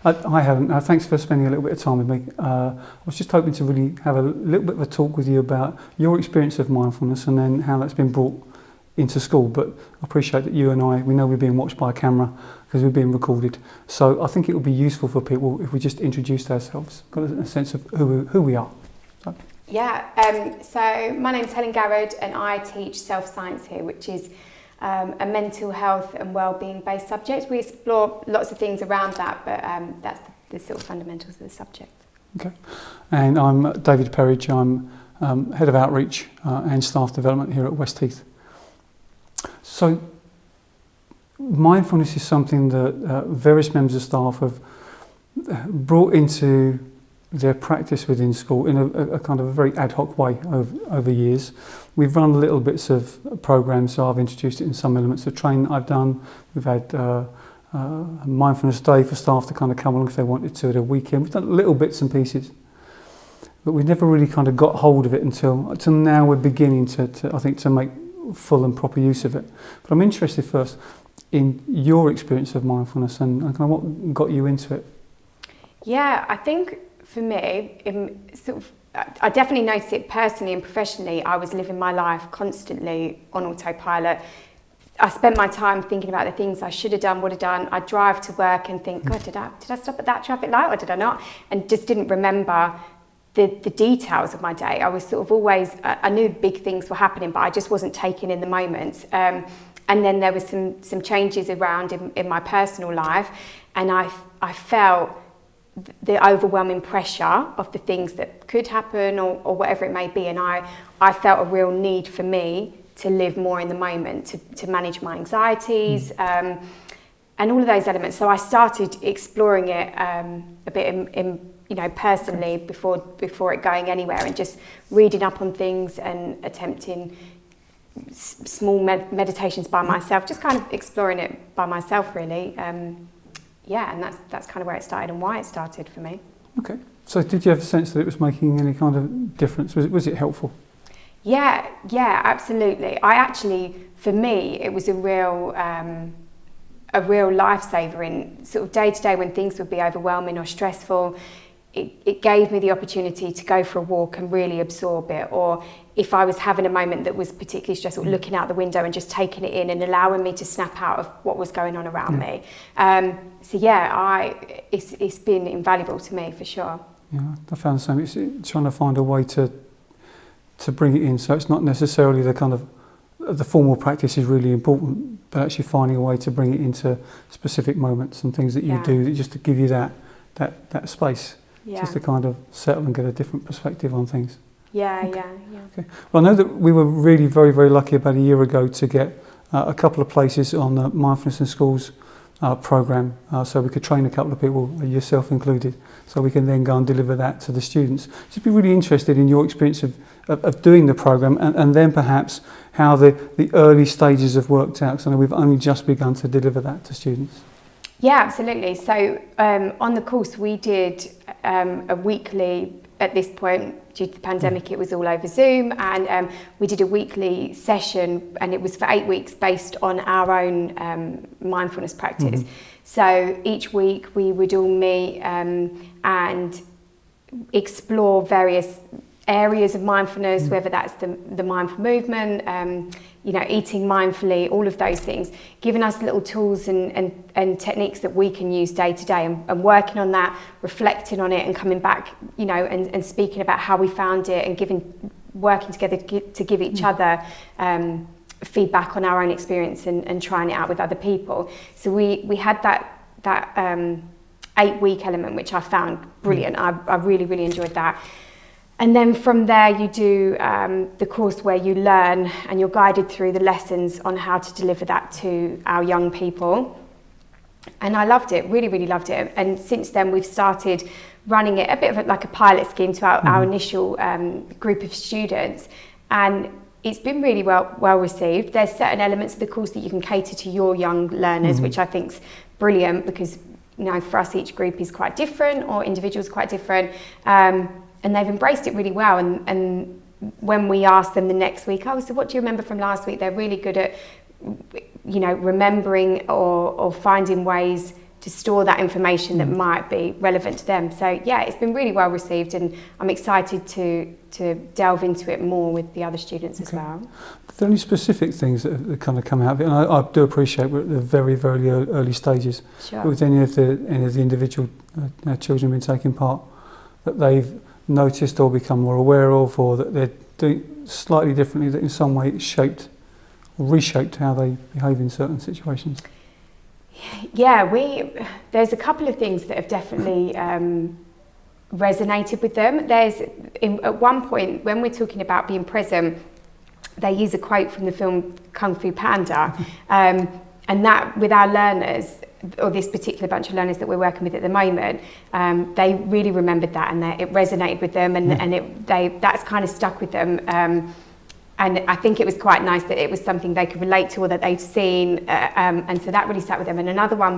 I haven't. Thanks for spending a little bit of time with me. I was just hoping to really have a little bit of a talk with you about your experience of mindfulness and then how that's been brought into school. But I appreciate that you and we know we're being watched by a camera because we're being recorded. So I think it would be useful for people if we just introduced ourselves, got a sense of who we are. So. Yeah, so my name's Helen Garrod and I teach self-science here, which is a mental health and well-being based subject. We explore lots of things around that, but that's the sort of fundamentals of the subject. Okay, and I'm David Perridge. I'm Head of Outreach and Staff Development here at West Heath. So mindfulness is something that various members of staff have brought into their practice within school in a kind of a very ad hoc way over years. We've run little bits of programs, so I've introduced it in some elements of training that I've done. We've had a mindfulness day for staff to kind of come along if they wanted to at a weekend. We've done little bits and pieces, but we never really kind of got hold of it until now we're beginning to I think to make full and proper use of it. But I'm interested first in your experience of mindfulness and kind of what got you into it. Yeah, I think for me, I definitely noticed it personally and professionally. I was living my life constantly on autopilot. I spent my time thinking about the things I should have done, would have done. I'd drive to work and think, God, did I stop at that traffic light or did I not? And just didn't remember the details of my day. I was sort of always, I knew big things were happening, but I just wasn't taking in the moment. And then there was some changes around in my personal life, and I felt the overwhelming pressure of the things that could happen or whatever it may be, and I felt a real need for me to live more in the moment, to manage my anxieties and all of those elements. So I started exploring it a bit in personally before it going anywhere, and just reading up on things and attempting small meditations by myself, just kind of exploring it by myself really. Yeah, and that's kind of where it started and why it started for me. Okay. So did you have a sense that it was making any kind of difference? Was it helpful? Yeah, absolutely. For me, it was a real lifesaver in sort of day to day when things would be overwhelming or stressful. It gave me the opportunity to go for a walk and really absorb it, or if I was having a moment that was particularly stressful, looking out the window and just taking it in and allowing me to snap out of what was going on around me. It's been invaluable to me for sure. Yeah, I found the same. It's trying to find a way to bring it in, so it's not necessarily the kind of the formal practice is really important, but actually finding a way to bring it into specific moments and things that you do just to give you that space. Yeah. Just to kind of settle and get a different perspective on things. Yeah. Okay. Well, I know that we were really very, very lucky about a year ago to get a couple of places on the Mindfulness in Schools programme, so we could train a couple of people, yourself included, so we can then go and deliver that to the students. Just be really interested in your experience of doing the programme and then perhaps how the early stages have worked out, because I know we've only just begun to deliver that to students. Yeah, absolutely. So on the course we did a weekly, at this point due to the pandemic it was all over Zoom, and we did a weekly session, and it was for 8 weeks based on our own mindfulness practice. So each week we would all meet and explore various areas of mindfulness, whether that's the mindful movement, eating mindfully, all of those things, giving us little tools and techniques that we can use day to day, and working on that, reflecting on it, and coming back, and speaking about how we found it, and working together to give each other feedback on our own experience and trying it out with other people. So we had that 8-week element, which I found brilliant. I really, really enjoyed that. And then from there you do the course where you learn and you're guided through the lessons on how to deliver that to our young people. And I loved it, really, really loved it. And since then we've started running it a bit of like a pilot scheme to our initial group of students. And it's been really well received. There's certain elements of the course that you can cater to your young learners, which I think's brilliant, because for us each group is quite different, or individuals quite different. And they've embraced it really well, and when we ask them the next week, so what do you remember from last week, they're really good at remembering or finding ways to store that information that might be relevant to them. So yeah, it's been really well received, and I'm excited to delve into it more with the other students as well. Are there any specific things that have kind of come out of it? And I do appreciate we're at the very, very early stages. Sure. But with any of the individual children been taking part, that they've noticed or become more aware of, or that they're doing slightly differently, that in some way it's shaped or reshaped how they behave in certain situations? Yeah, there's a couple of things that have definitely resonated with them. At one point, when we're talking about being present, they use a quote from the film Kung Fu Panda, and that with our learners, or this particular bunch of learners that we're working with at the moment, they really remembered that, and it resonated with them, and that's kind of stuck with them. And I think it was quite nice that it was something they could relate to or that they've seen, and so that really sat with them. And another one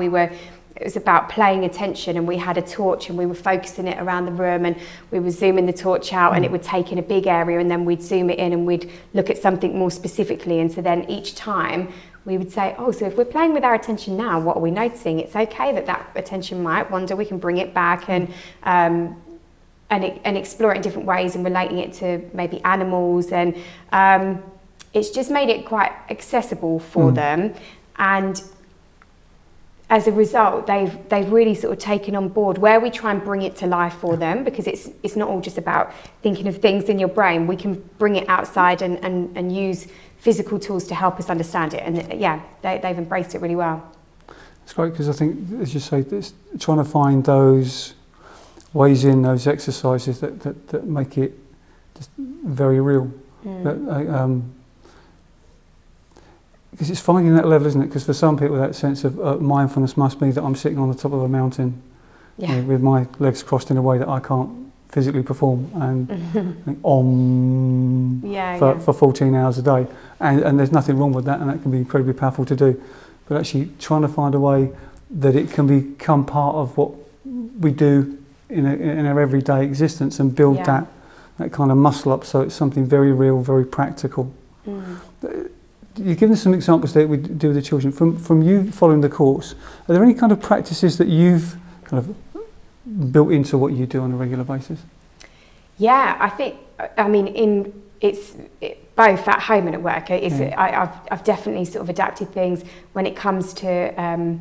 it was about paying attention, and we had a torch and we were focusing it around the room, and we were zooming the torch out and it would take in a big area, and then we'd zoom it in and we'd look at something more specifically. And so then each time we would say, oh, so if we're playing with our attention now, what are we noticing? It's okay that attention might wander, we can bring it back and explore it in different ways and relating it to maybe animals. And it's just made it quite accessible for them. And as a result, they've really sort of taken on board where we try and bring it to life for them, because it's not all just about thinking of things in your brain. We can bring it outside and use physical tools to help us understand it. And they've embraced it really well. It's great, because I think, as you say, it's trying to find those ways in those exercises that make it just very real. Because it's finding that level, isn't it? Because for some people that sense of mindfulness must be that I'm sitting on the top of a mountain with my legs crossed in a way that I can't physically perform, and for 14 hours a day. And there's nothing wrong with that, and that can be incredibly powerful to do. But actually trying to find a way that it can become part of what we do in our everyday existence, and build that kind of muscle up, so it's something very real, very practical. You've given us some examples there we do with the children. From you following the course, are there any kind of practices that you've kind of built into what you do on a regular basis? Yeah, I think, it's both at home and at work. I've definitely sort of adapted things when it comes to...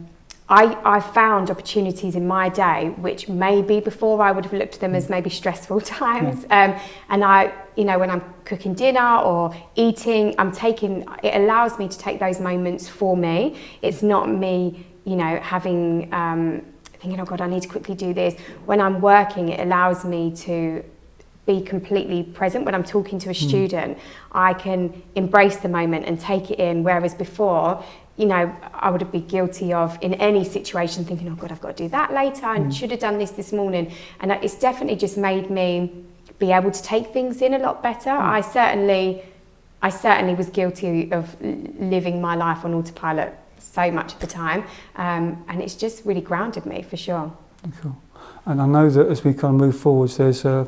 I found opportunities in my day which maybe before I would have looked at them as maybe stressful times. And I, when I'm cooking dinner or eating, it allows me to take those moments for me. It's not me, having, thinking, oh God, I need to quickly do this. When I'm working, it allows me to be completely present. When I'm talking to a student, I can embrace the moment and take it in, whereas before, I would be guilty of, in any situation, thinking, oh God, I've got to do that later, and should have done this morning. And it's definitely just made me be able to take things in a lot better. I certainly was guilty of living my life on autopilot so much of the time. And it's just really grounded me, for sure. Cool. And I know that as we kind of move forwards, there's a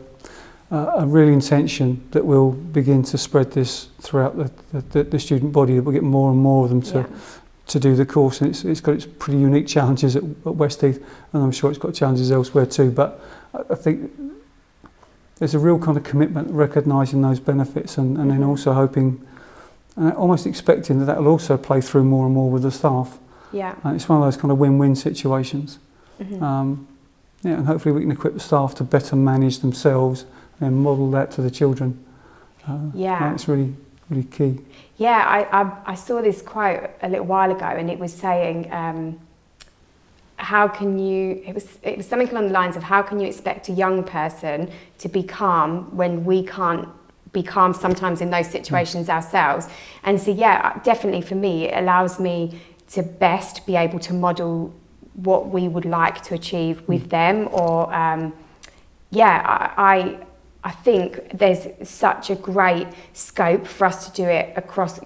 real intention that we'll begin to spread this throughout the student body, that we'll get more and more of them to do the course. And it's got its pretty unique challenges at West Heath, and I'm sure it's got challenges elsewhere too. But I think there's a real kind of commitment, recognising those benefits, and then also hoping, almost expecting that will also play through more and more with the staff. And it's one of those kind of win-win situations. And hopefully we can equip the staff to better manage themselves and model that to the children. That's really, really key. I saw this quote a little while ago, and it was saying, how can you, it was something along the lines of, how can you expect a young person to be calm when we can't be calm sometimes in those situations ourselves? And so definitely for me, it allows me to best be able to model what we would like to achieve with them, or I think there's such a great scope for us to do it across,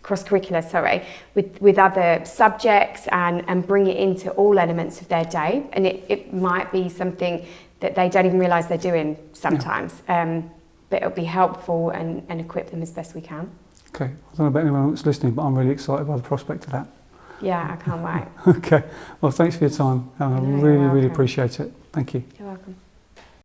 cross-curricular, with other subjects, and bring it into all elements of their day. And it might be something that they don't even realise they're doing sometimes, but it'll be helpful and equip them as best we can. Okay, I don't know about anyone that's listening, but I'm really excited by the prospect of that. Yeah, I can't wait. Okay. Well, thanks for your time. I really, really appreciate it. Thank you. You're welcome.